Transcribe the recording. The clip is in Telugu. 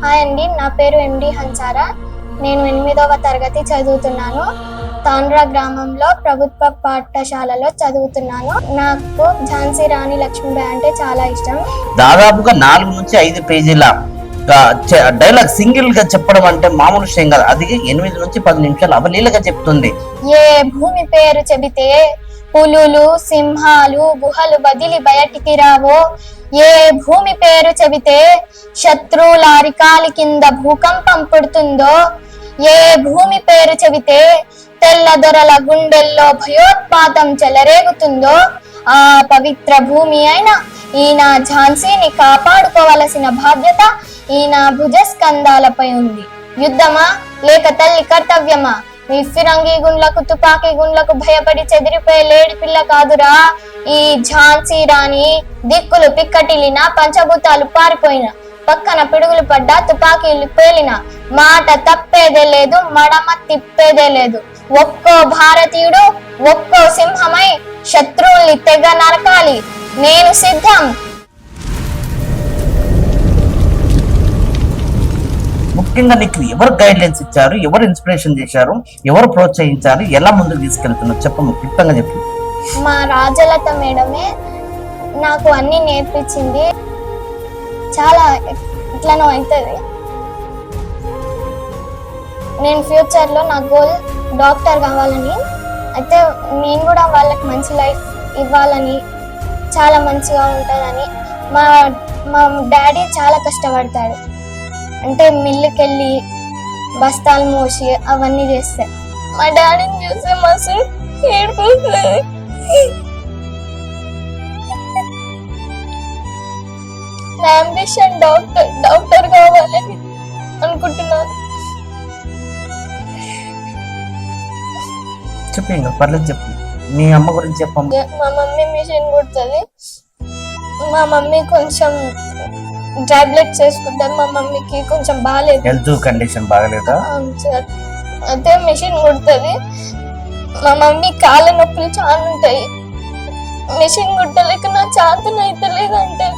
హాయ్ అండి, నా పేరు ఎండి హన్సారా. నేను 8వ తరగతి చదువుతున్నాను. తాండ్రా గ్రామంలో ప్రభుత్వ పాఠశాలలో చదువుతున్నాను. నాకు ఝాన్సీ రాణి లక్ష్మీబాయి అంటే చాలా ఇష్టం. దాదాపుగా 4 నుంచి 5 పేజీల డైలాగ్ సింగిల్ గా చెప్పడం అంటే మామూలు విషయం కాదు. అది 8 నుంచి 10 నిమిషాలు అవలీలగా చెప్తుంది. ఏ భూమి పేరు చెబితే పులులు సింహాలు గుహలు వదిలి బయటికి రావో, ఏ భూమి పేరు చెబితే శత్రువుల అరికాలి కింద భూకంపం పుడుతుందో, ఏ భూమి పేరు చెబితే తెల్ల దొరల గుండెల్లో భయోత్పాతం చెలరేగుతుందో, ఆ పవిత్ర భూమి అయిన ఈయన ఝాన్సీని కాపాడుకోవలసిన బాధ్యత ఈయన భుజస్కంధాలపై ఉంది. యుద్ధమా లేక తల్లి కర్తవ్యమా? ఈ ఫిరంగి గుండ్లకు తుపాకీ గుండ్లకు భయపడి చెదిరిపోయే లేడి పిల్ల కాదురా ఈ ఝాన్సీ రాణి. దిక్కులు పిక్కటిలిన, పంచభూతాలు పారిపోయిన, పక్కన పిడుగులు పడ్డా తుపాకీలు పేలిన, మాట తప్పేదే లేదు, మడమ తిప్పేదే లేదు. ఒక్కో భారతీయుడు ఒక్కో సింహమై శత్రువుల్ని తెగ నరకాలి. నేను సిద్ధం. ముఖ్యంగా నీకు ఎవరు గైడ్ లైన్స్ ఇచ్చారు, ఎవరు ఇన్స్పిరేషన్ చేశారు, ఎవరు ప్రోత్సహించారు, ఎలా ముందుకు తీసుకెళ్తున్నారు చెప్పు, క్లుప్తంగా చెప్పు. మా రాజలత మేడమే నాకు అన్ని నేర్పించింది. చాలా ఇట్లనో అవుతుంది. నేను ఫ్యూచర్లో నా గోల్ డాక్టర్ కావాలని, అయితే నేను కూడా వాళ్ళకి మంచి లైఫ్ ఇవ్వాలని, చాలా మంచిగా ఉంటుందని. మా డాడీ చాలా కష్టపడతాడు, అంటే మిల్లుకి వెళ్ళి బస్తాలు మోసి అవన్నీ చేస్తాయి. మా డాడీని చూస్తే మస్తు ఏడుపుతుంది. నా అంబిషన్ డాక్టర్ కావాలని అనుకుంటున్నాను. చెప్పు, పర్లేదు చెప్పు. మీ అమ్మ గురించి చెప్పమ్మ. మా మమ్మీ మిషన్ కుడుతుంది. మా మమ్మీ కొంచెం టాబ్లెట్స్ వేసుకుంటారు. మా మమ్మీకి కొంచెం బాగాలేదు, హెల్త్ కండిషన్ బాగాలేదా? అయితే మిషన్ కుడుతుంది. మా మమ్మీ కాళ్ళ నొప్పులు చాలా ఉంటాయి. మిషన్ కుట్టలేక నా చేతన అయితే లేదంటే